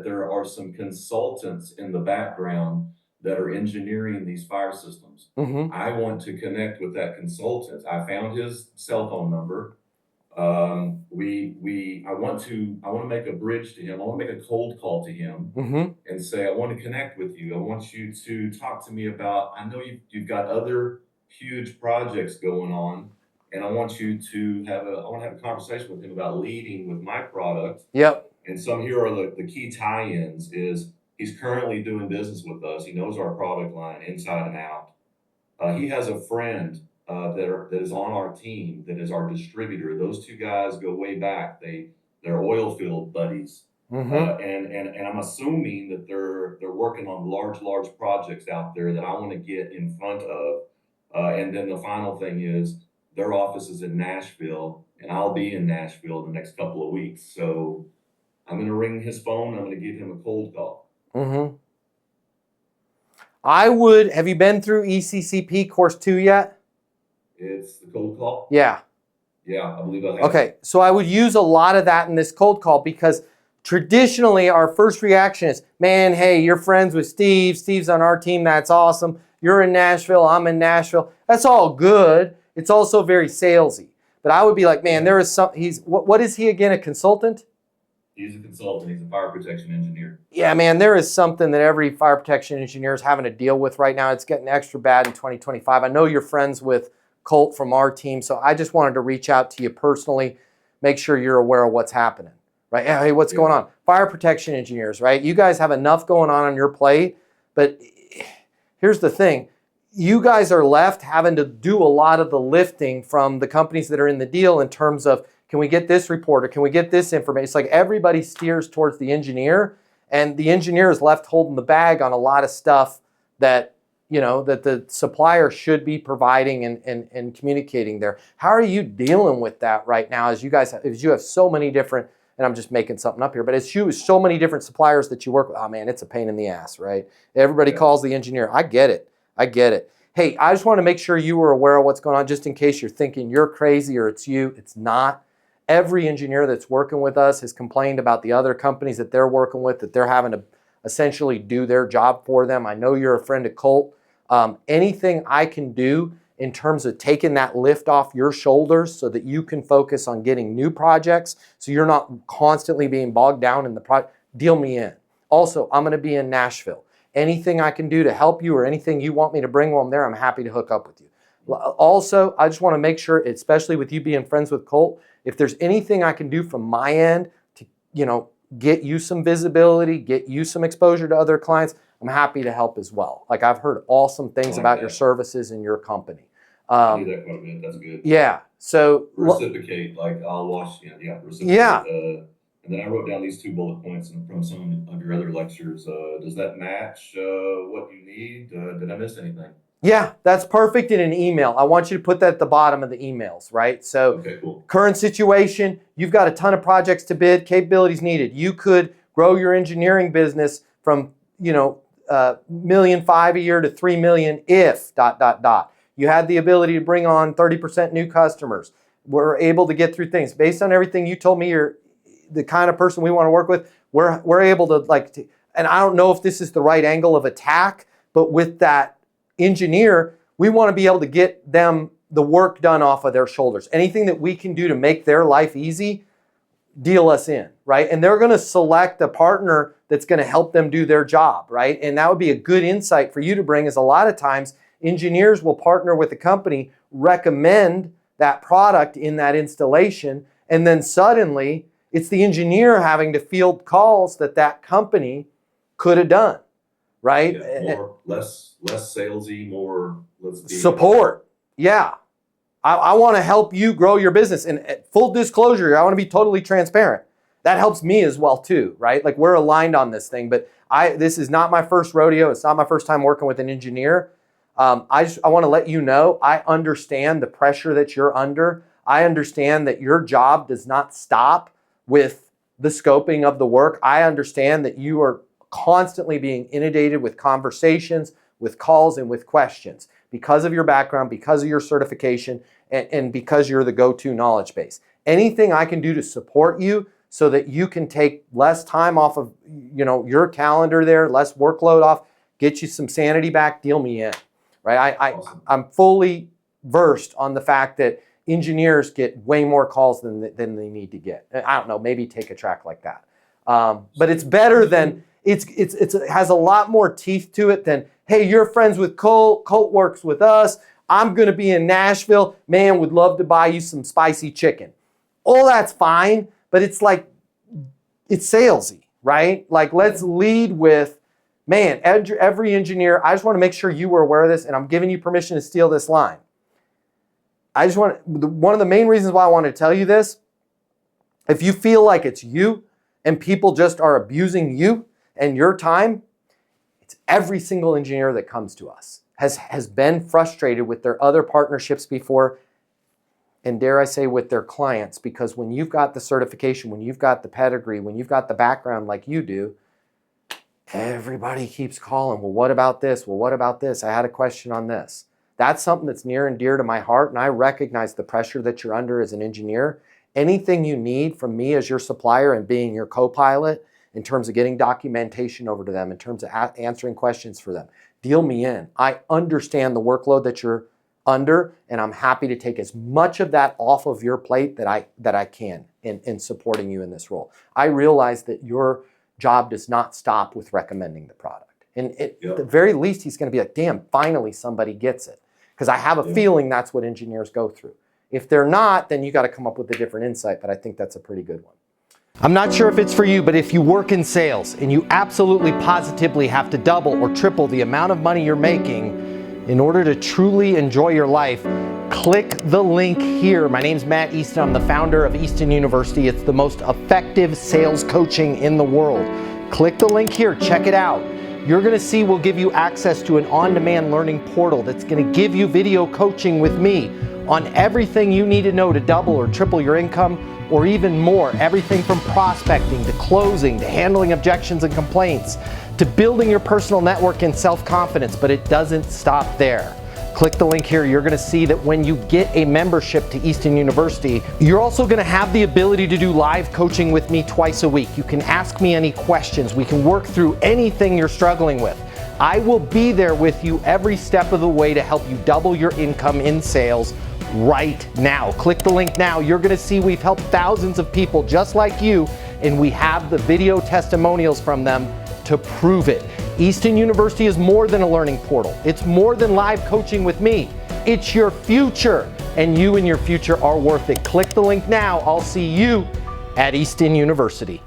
There are some consultants in the background that are engineering these fire systems. Mm-hmm. I want to connect with that consultant. I found his cell phone number. I want to make a bridge to him. I want to make a cold call to him Mm-hmm. and say, I want to connect with you. I want you to talk to me about, I know you've got other huge projects going on, and I want to have a conversation with him about leading with my product. Yep. And some here are the key tie-ins is he's currently doing business with us. He knows our product line inside and out. He has a friend that is on our team that is our distributor. Those two guys go way back. They're oil field buddies. Mm-hmm. And I'm assuming that they're working on large projects out there that I want to get in front of. And then the final thing is their office is in Nashville, and I'll be in Nashville the next couple of weeks. So I'm going to ring his phone. I'm going to give him a cold call. Mm-hmm. Have you been through ECCP course 2 yet? It's the cold call? Yeah. Yeah, I believe I have. Okay, so I would use a lot of that in this cold call because traditionally our first reaction is, man, hey, you're friends with Steve. Steve's on our team. That's awesome. You're in Nashville. I'm in Nashville. That's all good. It's also very salesy. But I would be like, man, there is some, what is he again, a consultant? He's a consultant. He's a fire protection engineer. Yeah, man, there is something that every fire protection engineer is having to deal with right now. It's getting extra bad in 2025. I know you're friends with Colt from our team, so I just wanted to reach out to you personally, make sure you're aware of what's happening, right? Hey, what's going on? Fire protection engineers, right? You guys have enough going on your plate, but here's the thing. You guys are left having to do a lot of the lifting from the companies that are in the deal in terms of, can we get this report or can we get this information? It's like everybody steers towards the engineer, and the engineer is left holding the bag on a lot of stuff that, you know, that the supplier should be providing and communicating there. How are you dealing with that right now as you have so many different, and I'm just making something up here, but as so many different suppliers that you work with, oh man, it's a pain in the ass, right? Everybody calls the engineer. I get it. Hey, I just want to make sure you were aware of what's going on just in case you're thinking you're crazy or it's you. It's not. Every engineer that's working with us has complained about the other companies that they're working with, that they're having to essentially do their job for them. I know you're a friend of Colt. Anything I can do in terms of taking that lift off your shoulders so that you can focus on getting new projects so you're not constantly being bogged down in the project, deal me in. Also, I'm going to be in Nashville. Anything I can do to help you or anything you want me to bring while I'm there, I'm happy to hook up with you. Also, I just want to make sure, especially with you being friends with Colt, if there's anything I can do from my end to, you know, get you some visibility, get you some exposure to other clients, I'm happy to help as well. Like I've heard awesome things about your services and your company. I do that quite a bit. That's good. Yeah. So reciprocate, like I'll watch, reciprocate. Yeah. And then I wrote down these 2 bullet points from some of your other lectures. Does that match what you need? Did I miss anything? Yeah, that's perfect in an email. I want you to put that at the bottom of the emails, right? So okay, cool. Current situation, you've got a ton of projects to bid, capabilities needed. You could grow your engineering business from, $1.5 million a year to $3 million if ... You had the ability to bring on 30% new customers. We're able to get through things. Based on everything you told me, you're the kind of person we want to work with. We're able to and I don't know if this is the right angle of attack, but with that engineer, we want to be able to get them the work done off of their shoulders. Anything that we can do to make their life easy, deal us in, right? And they're going to select a partner that's going to help them do their job, right? And that would be a good insight for you to bring, is a lot of times engineers will partner with the company, recommend that product in that installation, and then suddenly it's the engineer having to field calls that company could have done, right? Yeah, less salesy, more support. Yeah. I want to help you grow your business. And full disclosure, I want to be totally transparent. That helps me as well too, right? Like we're aligned on this thing, but this is not my first rodeo. It's not my first time working with an engineer. I want to let you know, I understand the pressure that you're under. I understand that your job does not stop with the scoping of the work. I understand that you are constantly being inundated with conversations, with calls, and with questions because of your background, because of your certification, and because you're the go-to knowledge base. Anything I can do to support you so that you can take less time off of, your calendar there, less workload off, get you some sanity back, deal me in, right? Awesome. I'm fully versed on the fact that engineers get way more calls than they need to get. I don't know, maybe take a track like that. But it's better than, it has a lot more teeth to it than, hey, you're friends with Colt, Colt works with us, I'm gonna be in Nashville, man, would love to buy you some spicy chicken. All that's fine, but it's like, it's salesy, right? Like, let's lead with, man, every engineer, I just wanna make sure you were aware of this, and I'm giving you permission to steal this line. One of the main reasons why I wanted to tell you this, if you feel like it's you and people just are abusing you and your time, it's every single engineer that comes to us has been frustrated with their other partnerships before, and dare I say with their clients, because when you've got the certification, when you've got the pedigree, when you've got the background like you do, everybody keeps calling, well, what about this? Well, what about this? I had a question on this. That's something that's near and dear to my heart, and I recognize the pressure that you're under as an engineer. Anything you need from me as your supplier and being your co-pilot in terms of getting documentation over to them, in terms of answering questions for them, deal me in. I understand the workload that you're under, and I'm happy to take as much of that off of your plate that I can in supporting you in this role. I realize that your job does not stop with recommending the product. And at the very least, he's going to be like, damn, finally somebody gets it. Because I have a feeling that's what engineers go through. If they're not, then you got to come up with a different insight, but I think that's a pretty good one. I'm not sure if it's for you, but if you work in sales and you absolutely positively have to double or triple the amount of money you're making in order to truly enjoy your life, click the link here. My name's Matt Easton. I'm the founder of Easton University. It's the most effective sales coaching in the world. Click the link here, check it out. You're gonna see we'll give you access to an on-demand learning portal that's gonna give you video coaching with me on everything you need to know to double or triple your income, or even more. Everything from prospecting to closing to handling objections and complaints to building your personal network and self-confidence, but it doesn't stop there. Click the link here. You're gonna see that when you get a membership to Easton University, you're also gonna have the ability to do live coaching with me twice a week. You can ask me any questions. We can work through anything you're struggling with. I will be there with you every step of the way to help you double your income in sales right now. Click the link now. You're gonna see we've helped thousands of people just like you, and we have the video testimonials from them to prove it. Easton University is more than a learning portal. It's more than live coaching with me. It's your future, and you and your future are worth it. Click the link now. I'll see you at Easton University.